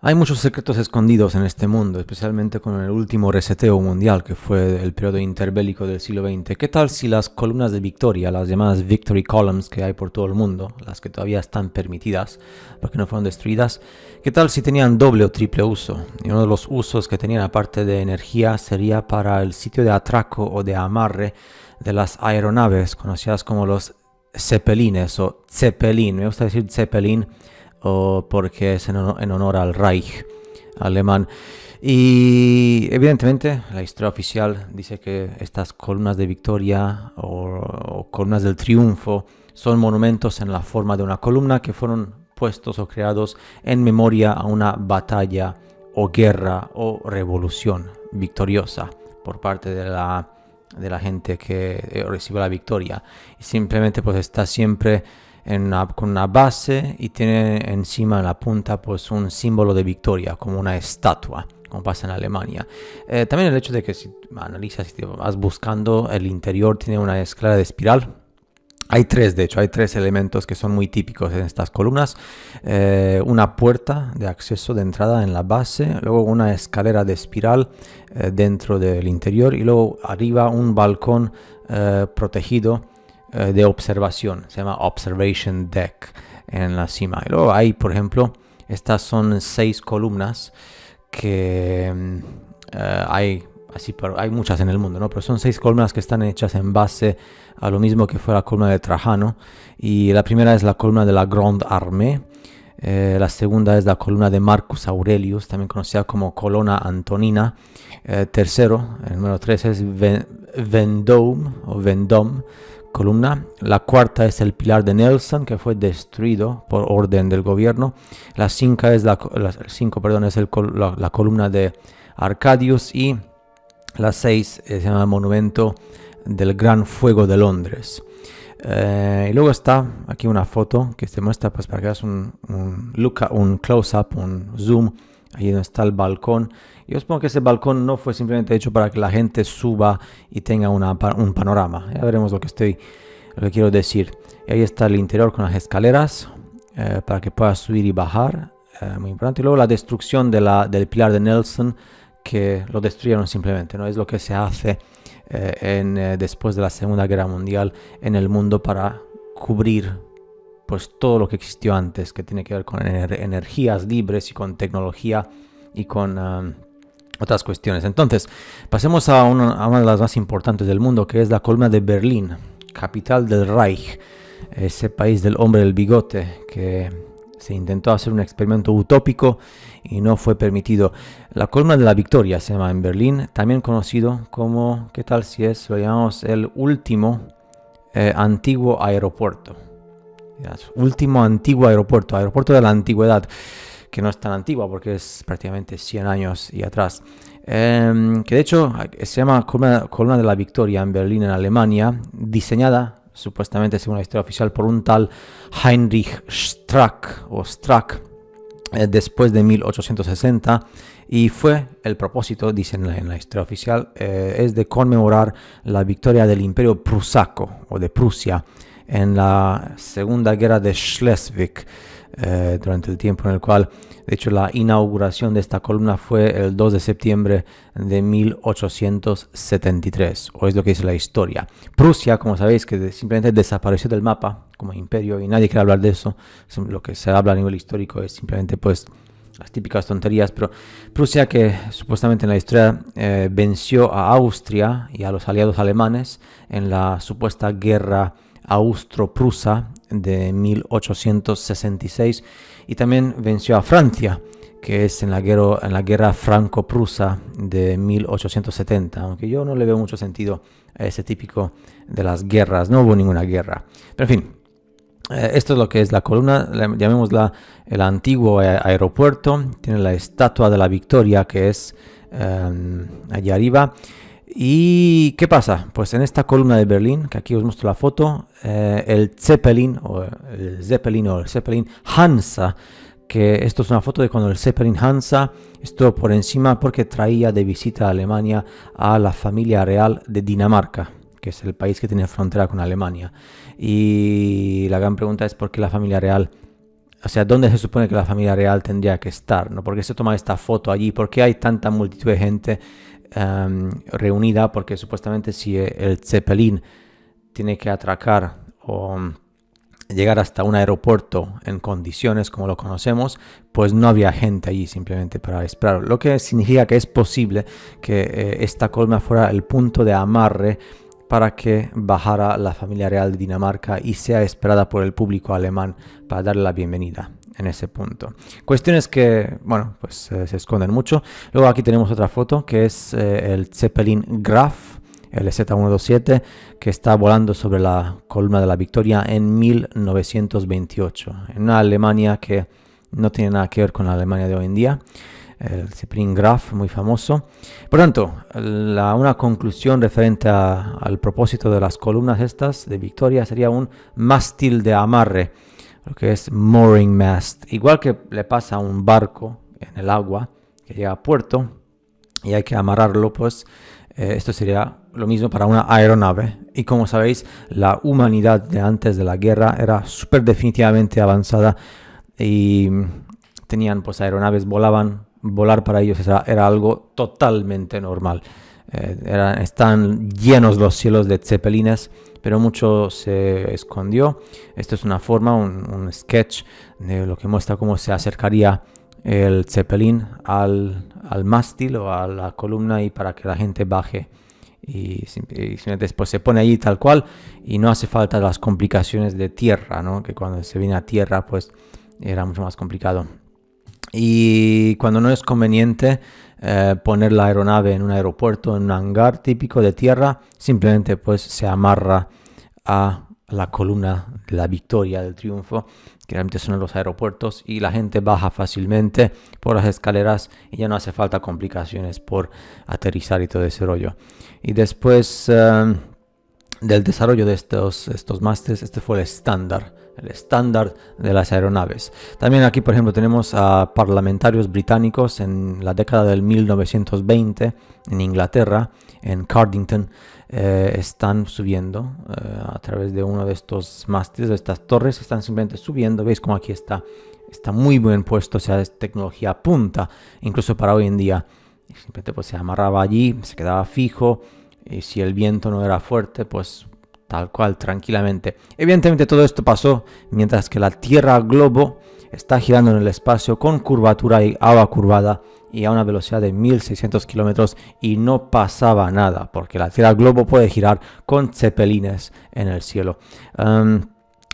Hay muchos secretos escondidos en este mundo, especialmente con el último reseteo mundial que fue el periodo interbélico del siglo XX. ¿Qué tal si las columnas de victoria, las llamadas victory columns que hay por todo el mundo, las que todavía están permitidas porque no fueron destruidas, qué tal si tenían doble o triple uso? Y uno de los usos que tenían aparte de energía sería para el sitio de atraco o de amarre de las aeronaves conocidas como los zeppelines o zeppelin. Me gusta decir zeppelin o porque es en honor al Reich alemán. Y evidentemente la historia oficial dice que estas columnas de victoria o columnas del triunfo son monumentos en la forma de una columna que fueron puestos o creados en memoria a una batalla o guerra o revolución victoriosa por parte de la gente que recibe la victoria. Y simplemente pues está siempre con una base y tiene encima en la punta pues un símbolo de victoria, como una estatua, como pasa en Alemania. También el hecho de que si analizas, si vas buscando, el interior tiene una escalera de espiral. Hay tres, de hecho, hay tres elementos que son muy típicos en estas columnas. Una puerta de acceso de entrada en la base, luego una escalera de espiral dentro del interior y luego arriba un balcón protegido de observación, se llama Observation Deck en la cima. Y luego hay, por ejemplo, estas son 6 columnas que hay muchas en el mundo, ¿no? Pero son 6 columnas que están hechas en base a lo mismo que fue la columna de Trajano. Y la primera es la columna de la Grande Armée. La segunda es la columna de Marcus Aurelius, también conocida como Colonna Antonina. Tercero, el número 3 es Vendôme o Vendôme columna. La cuarta es el pilar de Nelson, que fue destruido por orden del gobierno. La 5 es la columna de Arcadius y la 6 se llama el monumento del Gran Fuego de Londres. Y luego está aquí una foto que te muestra pues para que hagas un close-up, un zoom, ahí donde está el balcón. Yo supongo que ese balcón no fue simplemente hecho para que la gente suba y tenga un panorama. Ya veremos lo que quiero decir. Y ahí está el interior con las escaleras para que puedas subir y bajar. Muy importante. Y luego la destrucción del pilar de Nelson, que lo destruyeron simplemente, ¿no? Es lo que se hace después de la Segunda Guerra Mundial en el mundo para cubrir pues todo lo que existió antes, que tiene que ver con energías libres y con tecnología y con otras cuestiones. Entonces, pasemos a una de las más importantes del mundo, que es la columna de Berlín, capital del Reich, ese país del hombre del bigote que se intentó hacer un experimento utópico y no fue permitido. La columna de la victoria se llama en Berlín, también conocido como, ¿qué tal si lo llamamos el último antiguo aeropuerto? Último antiguo aeropuerto de la antigüedad, que no es tan antigua porque es prácticamente 100 años y atrás. Que de hecho se llama columna de la victoria en Berlín, en Alemania, diseñada supuestamente según la historia oficial por un tal Heinrich Strack después de 1860, y fue el propósito, dicen en la historia oficial, es de conmemorar la victoria del Imperio Prusaco o de Prusia en la Segunda Guerra de Schleswig, durante el tiempo en el cual, de hecho, la inauguración de esta columna fue el 2 de septiembre de 1873, o es lo que dice la historia. Prusia, como sabéis, que simplemente desapareció del mapa como imperio y nadie quiere hablar de eso. Lo que se habla a nivel histórico es simplemente pues las típicas tonterías, pero Prusia, que supuestamente en la historia venció a Austria y a los aliados alemanes en la supuesta guerra austro-prusa de 1866, y también venció a Francia, que es en la guerra franco-prusa de 1870, aunque yo no le veo mucho sentido a ese típico de las guerras, no hubo ninguna guerra. Pero en fin, esto es lo que es la columna, llamémosla el antiguo aeropuerto, tiene la estatua de la victoria que es allá arriba. ¿Y qué pasa? Pues en esta columna de Berlín, que aquí os muestro la foto, el Zeppelin Hansa, que esto es una foto de cuando el Zeppelin Hansa estuvo por encima porque traía de visita a Alemania a la familia real de Dinamarca, que es el país que tiene frontera con Alemania. Y la gran pregunta es por qué la familia real o sea, dónde se supone que la familia real tendría que estar, ¿no? ¿Por qué se toma esta foto allí? ¿Por qué hay tanta multitud de gente reunida? Porque supuestamente si el Zeppelin tiene que atracar o llegar hasta un aeropuerto en condiciones como lo conocemos, pues no había gente allí simplemente para esperar. Lo que significa que es posible que esta columna fuera el punto de amarre para que bajara la familia real de Dinamarca y sea esperada por el público alemán para darle la bienvenida en ese punto. Cuestiones que, bueno, pues se esconden mucho. Luego aquí tenemos otra foto que es el Zeppelin Graf, el Z127, que está volando sobre la columna de la Victoria en 1928, en una Alemania que no tiene nada que ver con la Alemania de hoy en día. El Zeppelin Graf, muy famoso. Por tanto, una conclusión referente al propósito de las columnas estas de Victoria sería un mástil de amarre, lo que es mooring mast. Igual que le pasa a un barco en el agua que llega a puerto y hay que amarrarlo, pues esto sería lo mismo para una aeronave. Y como sabéis, la humanidad de antes de la guerra era súper definitivamente avanzada y tenían pues aeronaves, volar para ellos era algo totalmente normal. Están llenos los cielos de zeppelines, pero mucho se escondió. Esto es una forma, un sketch de lo que muestra cómo se acercaría el zeppelin al mástil o a la columna y para que la gente baje y después se pone allí tal cual y no hace falta las complicaciones de tierra, ¿no? Que cuando se viene a tierra pues era mucho más complicado. Y cuando no es conveniente poner la aeronave en un aeropuerto, en un hangar típico de tierra, simplemente pues se amarra a la columna de la Victoria, del Triunfo, que realmente son los aeropuertos, y la gente baja fácilmente por las escaleras y ya no hace falta complicaciones por aterrizar y todo ese rollo. Y después del desarrollo de estos mástiles, este fue el estándar de las aeronaves. También aquí, por ejemplo, tenemos a parlamentarios británicos en la década del 1920 en Inglaterra, en Cardington. Están subiendo a través de uno de estos mástiles, de estas torres, están simplemente subiendo. Veis como aquí está muy buen puesto, o sea, es tecnología punta, incluso para hoy en día. Simplemente pues se amarraba allí, se quedaba fijo, y si el viento no era fuerte, pues tal cual, tranquilamente. Evidentemente todo esto pasó mientras que la Tierra globo está girando en el espacio con curvatura y agua curvada y a una velocidad de 1600 kilómetros y no pasaba nada, porque la Tierra globo puede girar con zeppelines en el cielo.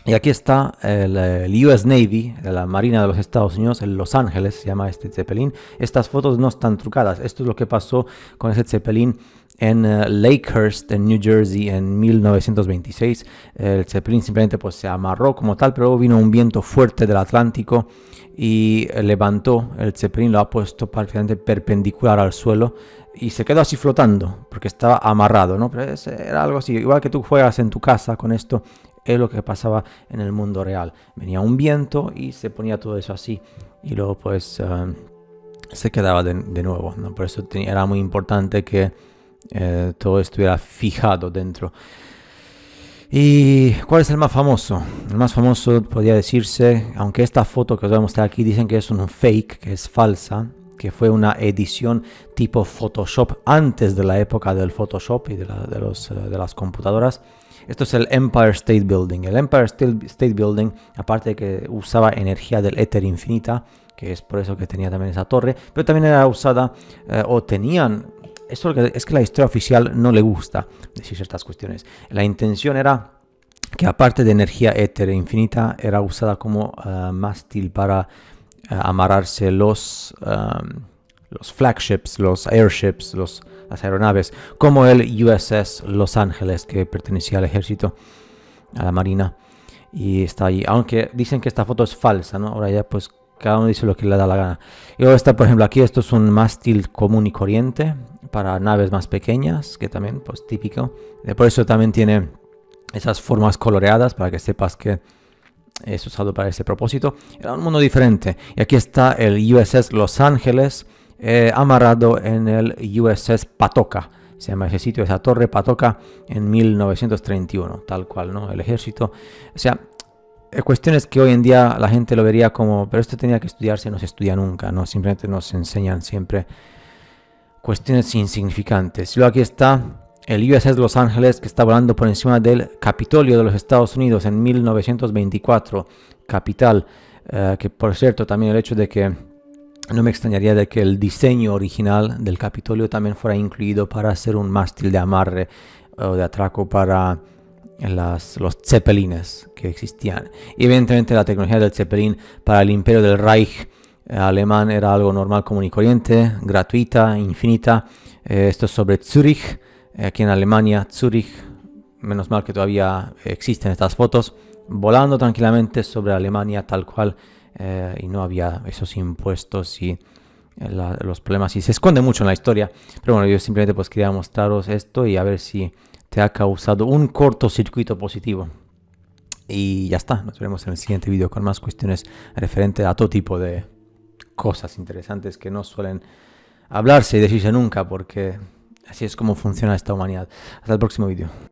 Y aquí está el US Navy, de la Marina de los Estados Unidos, en Los Ángeles, se llama este Zeppelin. Estas fotos no están trucadas. Esto es lo que pasó con ese Zeppelin en Lakehurst, en New Jersey, en 1926. El Zeppelin simplemente pues, se amarró como tal, pero luego vino un viento fuerte del Atlántico y levantó el Zeppelin, lo ha puesto prácticamente perpendicular al suelo y se quedó así flotando, porque estaba amarrado, ¿no? Pero era algo así, igual que tú juegas en tu casa con esto. Es lo que pasaba en el mundo real. Venía un viento y se ponía todo eso así. Y luego pues se quedaba de nuevo, ¿no? Por eso era muy importante que todo estuviera fijado dentro. ¿Y cuál es el más famoso? El más famoso podría decirse, aunque esta foto que os voy a mostrar aquí dicen que es un fake, que es falsa, que fue una edición tipo Photoshop antes de la época del Photoshop y de las computadoras. Esto es el Empire State Building. El Empire State Building, aparte de que usaba energía del éter infinita, que es por eso que tenía también esa torre, pero también era usada, es que la historia oficial no le gusta decir ciertas cuestiones. La intención era que aparte de energía éter infinita, era usada como mástil para amarrarse los flagships, los airships, las aeronaves, como el USS Los Ángeles, que pertenecía al ejército, a la marina, y está allí. Aunque dicen que esta foto es falsa, ¿no? Ahora ya pues cada uno dice lo que le da la gana. Y luego está, por ejemplo, aquí esto es un mástil común y corriente para naves más pequeñas, que también pues típico. Por eso también tiene esas formas coloreadas, para que sepas que es usado para ese propósito. Era un mundo diferente. Y aquí está el USS Los Ángeles, amarrado en el USS Patoka. Se llama ese sitio, esa torre Patoka, en 1931, tal cual, ¿no? El ejército. O sea, cuestiones que hoy en día la gente lo vería como, pero esto tenía que estudiarse, no se estudia nunca, ¿no? Simplemente nos enseñan siempre cuestiones insignificantes. Luego aquí está el USS Los Ángeles, que está volando por encima del Capitolio de los Estados Unidos en 1924, capital, que por cierto también el hecho de que no me extrañaría de que el diseño original del Capitolio también fuera incluido para hacer un mástil de amarre o de atraco para los zeppelines que existían. Y evidentemente la tecnología del zeppelin para el imperio del Reich alemán era algo normal, común y corriente, gratuita, infinita. Esto es sobre Zurich, aquí en Alemania, Zurich, menos mal que todavía existen estas fotos, volando tranquilamente sobre Alemania tal cual, y no había esos impuestos y los problemas, y se esconde mucho en la historia. Pero bueno, yo simplemente pues quería mostraros esto y a ver si te ha causado un cortocircuito positivo. Y ya está, nos veremos en el siguiente vídeo con más cuestiones referentes a todo tipo de cosas interesantes que no suelen hablarse y decirse nunca, porque así es como funciona esta humanidad. Hasta el próximo vídeo.